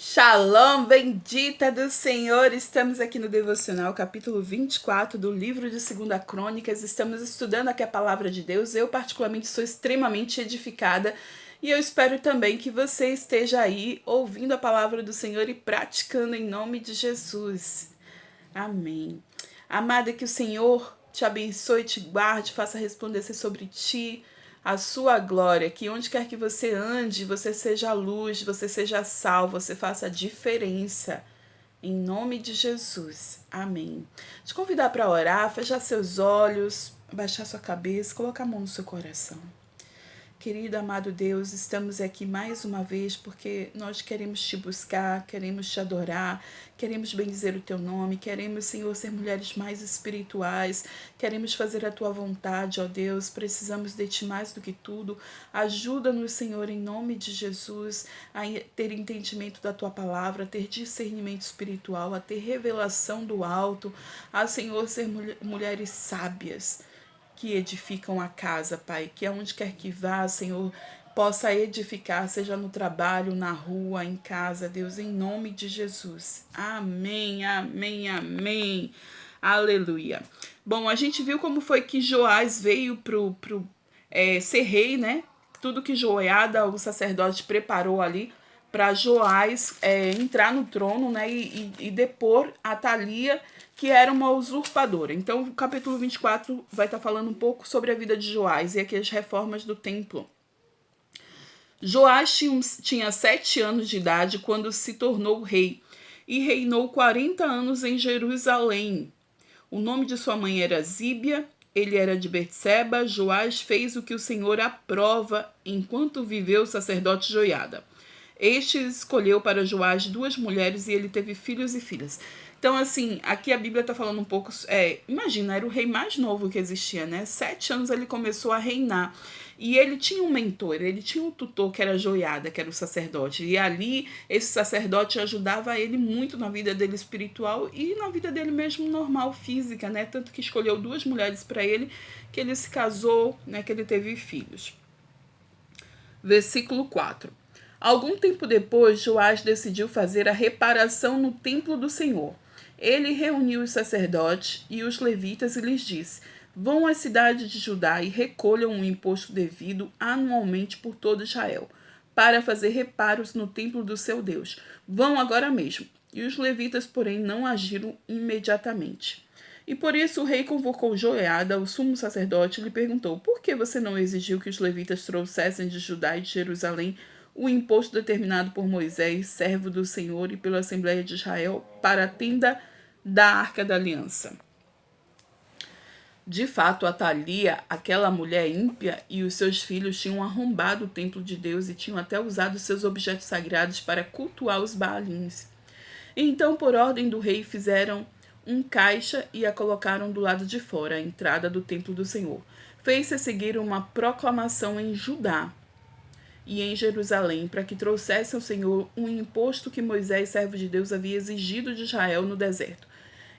Shalom, bendita do Senhor! Estamos aqui no Devocional, capítulo 24 do livro de 2 Crônicas. Estamos estudando aqui a palavra de Deus. Eu, particularmente, sou extremamente edificada e eu espero também que você esteja aí ouvindo a palavra do Senhor e praticando em nome de Jesus. Amém. Amada, que o Senhor te abençoe, te guarde, faça resplandecer sobre ti a sua glória, que onde quer que você ande, você seja a luz, você seja sal, você faça a diferença. Em nome de Jesus. Amém. Te convidar para orar, fechar seus olhos, abaixar sua cabeça, colocar a mão no seu coração. Querido, amado Deus, estamos aqui mais uma vez porque nós queremos te buscar, queremos te adorar, queremos bendizer o teu nome, queremos, Senhor, ser mulheres mais espirituais, queremos fazer a tua vontade, ó Deus, precisamos de ti mais do que tudo. Ajuda-nos, Senhor, em nome de Jesus, a ter entendimento da tua palavra, a ter discernimento espiritual, a ter revelação do alto, a, Senhor, ser mulheres sábias que edificam a casa, Pai, que aonde quer que vá, Senhor, possa edificar, seja no trabalho, na rua, em casa, Deus, em nome de Jesus. Amém, amém, amém. Aleluia. Bom, a gente viu como foi que Joás veio pro ser rei, né? Tudo que Joiada, o sacerdote, preparou ali para Joás entrar no trono, né, e depor a Thalia, que era uma usurpadora. Então, o capítulo 24 vai estar falando um pouco sobre a vida de Joás e aqui as reformas do templo. Joás tinha 7 anos de idade quando se tornou rei e reinou 40 anos em Jerusalém. O nome de sua mãe era Zíbia, ele era de Betseba. Joás fez o que o Senhor aprova enquanto viveu o sacerdote Joiada. Este escolheu para Joás 2 mulheres e ele teve filhos e filhas. Então, assim, aqui a Bíblia está falando um pouco... imagina, era o rei mais novo que existia, né? 7 anos ele começou a reinar. E ele tinha um mentor, ele tinha um tutor que era Joiada, que era o sacerdote. E ali, esse sacerdote ajudava ele muito na vida dele espiritual e na vida dele mesmo normal, física, né? Tanto que escolheu 2 mulheres para ele, que ele se casou, né? Que ele teve filhos. Versículo 4. Algum tempo depois, Joás decidiu fazer a reparação no templo do Senhor. Ele reuniu os sacerdotes e os levitas e lhes disse: vão à cidade de Judá e recolham o imposto devido anualmente por todo Israel, para fazer reparos no templo do seu Deus. Vão agora mesmo. E os levitas, porém, não agiram imediatamente. E por isso o rei convocou Joiada, o sumo sacerdote, e lhe perguntou: por que você não exigiu que os levitas trouxessem de Judá e de Jerusalém o imposto determinado por Moisés, servo do Senhor, e pela Assembleia de Israel, para a tenda da Arca da Aliança? De fato, Atalia, aquela mulher ímpia, e os seus filhos tinham arrombado o templo de Deus e tinham até usado seus objetos sagrados para cultuar os Baalins. Então, por ordem do rei, fizeram um caixa e a colocaram do lado de fora, a entrada do templo do Senhor. Fez-se a seguir uma proclamação em Judá e em Jerusalém, para que trouxessem ao Senhor um imposto que Moisés, servo de Deus, havia exigido de Israel no deserto.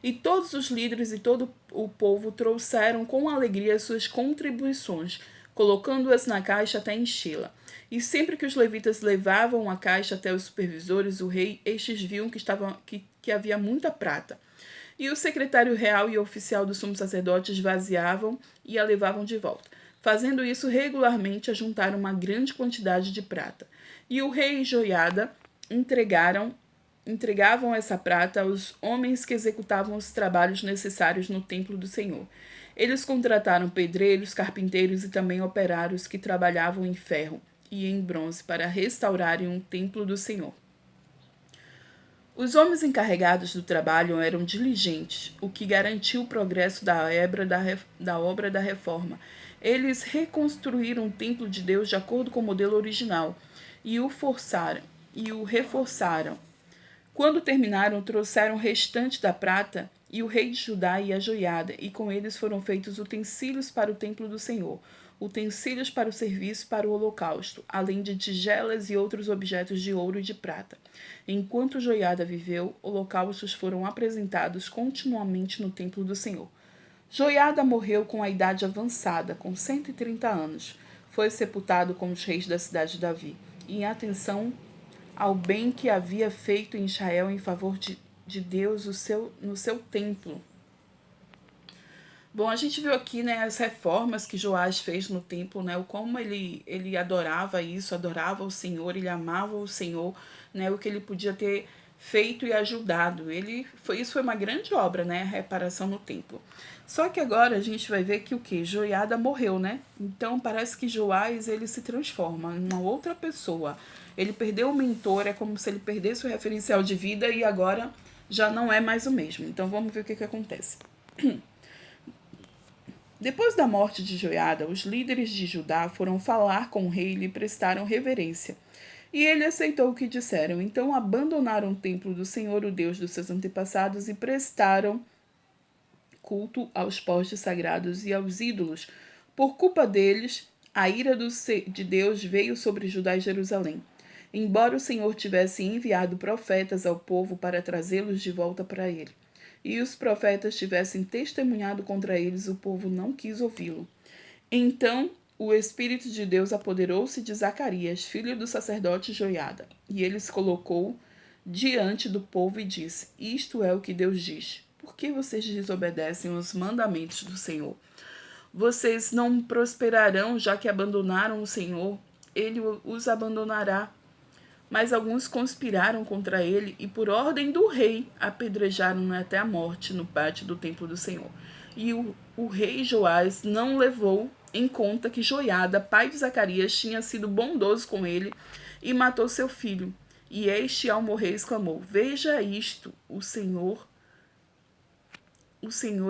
E todos os líderes e todo o povo trouxeram com alegria suas contribuições, colocando-as na caixa até enchê-la. E sempre que os levitas levavam a caixa até os supervisores, o rei, estes viam que havia muita prata. E o secretário real e oficial do sumo sacerdote esvaziavam e a levavam de volta. Fazendo isso regularmente, ajuntaram uma grande quantidade de prata. E o rei e Joiada entregavam essa prata aos homens que executavam os trabalhos necessários no templo do Senhor. Eles contrataram pedreiros, carpinteiros e também operários que trabalhavam em ferro e em bronze para restaurarem o templo do Senhor. Os homens encarregados do trabalho eram diligentes, o que garantiu o progresso da obra da reforma. Eles reconstruíram o templo de Deus de acordo com o modelo original e o reforçaram. Quando terminaram, trouxeram o restante da prata e o rei de Judá e a joiada, e com eles foram feitos utensílios para o templo do Senhor, utensílios para o serviço para o holocausto, além de tigelas e outros objetos de ouro e de prata. Enquanto Joiada viveu, holocaustos foram apresentados continuamente no templo do Senhor. Joiada morreu com a idade avançada, com 130 anos. Foi sepultado com os reis da cidade de Davi, em atenção ao bem que havia feito em Israel em favor de Deus no seu templo. Bom, a gente viu aqui, né, as reformas que Joás fez no templo, né, o como ele adorava isso, adorava o Senhor, ele amava o Senhor, né, o que ele podia ter feito e ajudado. Isso foi uma grande obra, né, a reparação no templo. Só que agora a gente vai ver que o que? Joiada morreu, né? Então parece que Joás ele se transforma em uma outra pessoa. Ele perdeu o mentor, é como se ele perdesse o referencial de vida e agora já não é mais o mesmo. Então vamos ver o que acontece. Depois da morte de Joiada, os líderes de Judá foram falar com o rei e lhe prestaram reverência. E ele aceitou o que disseram. Então abandonaram o templo do Senhor, o Deus dos seus antepassados, e prestaram culto aos postes sagrados e aos ídolos. Por culpa deles, a ira de Deus veio sobre Judá e Jerusalém. Embora o Senhor tivesse enviado profetas ao povo para trazê-los de volta para ele, e os profetas tivessem testemunhado contra eles, o povo não quis ouvi-lo. Então o Espírito de Deus apoderou-se de Zacarias, filho do sacerdote Joiada, e ele se colocou diante do povo e disse: Isto é o que Deus diz. Por que vocês desobedecem os mandamentos do Senhor? Vocês não prosperarão, já que abandonaram o Senhor, ele os abandonará. Mas alguns conspiraram contra ele e, por ordem do rei, apedrejaram-no até a morte no pátio do templo do Senhor. E o rei Joás não levou em conta que Joiada, pai de Zacarias, tinha sido bondoso com ele e matou seu filho. E este, ao morrer, exclamou: Veja isto, o Senhor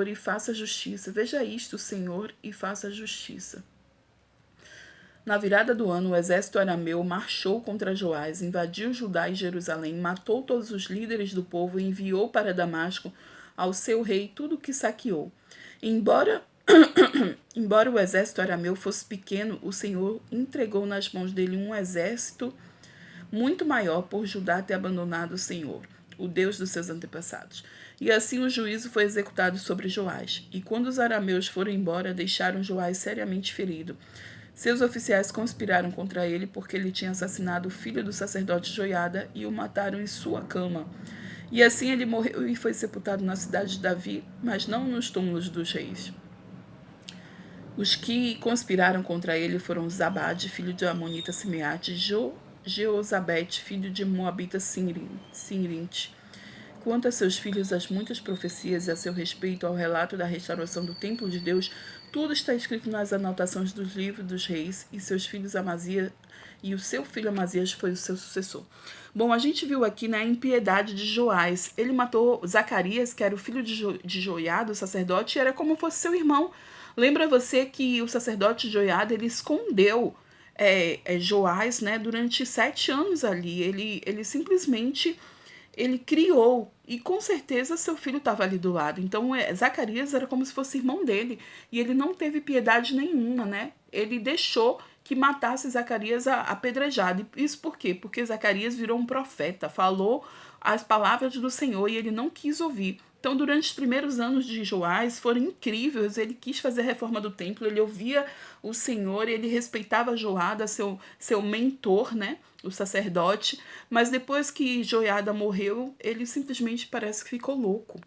e faça justiça. Veja isto, Senhor, e faça justiça. Na virada do ano, o exército arameu marchou contra Joás, invadiu Judá e Jerusalém, matou todos os líderes do povo e enviou para Damasco ao seu rei tudo o que saqueou. Embora o exército arameu fosse pequeno, o Senhor entregou nas mãos dele um exército muito maior por Judá ter abandonado o Senhor, o Deus dos seus antepassados. E assim o juízo foi executado sobre Joás. E quando os arameus foram embora, deixaram Joás seriamente ferido. Seus oficiais conspiraram contra ele porque ele tinha assassinado o filho do sacerdote Joiada e o mataram em sua cama. E assim ele morreu e foi sepultado na cidade de Davi, mas não nos túmulos dos reis. Os que conspiraram contra ele foram Zabade, filho de Amonita Simeate, Jeozabete, filho de Moabita Sinrinte. Quanto a seus filhos, as muitas profecias e a seu respeito ao relato da restauração do templo de Deus, tudo está escrito nas anotações dos livros dos reis, e seus filhos Amazias, e o seu filho Amazias foi o seu sucessor. Bom, a gente viu aqui na impiedade de Joás. Ele matou Zacarias, que era o filho de Joiada, o sacerdote, e era como fosse seu irmão. Lembra você que o sacerdote Joiada, ele escondeu Joás, né, durante 7 anos ali. Ele simplesmente criou, e com certeza seu filho estava ali do lado. Então Zacarias era como se fosse irmão dele, e ele não teve piedade nenhuma, né? Ele deixou que matasse Zacarias apedrejado. Isso por quê? Porque Zacarias virou um profeta, falou as palavras do Senhor e ele não quis ouvir. Então, durante os primeiros anos de Joás foram incríveis. Ele quis fazer a reforma do templo, ele ouvia o Senhor, ele respeitava Joiada, seu mentor, né? O sacerdote. Mas depois que Joiada morreu, ele simplesmente parece que ficou louco.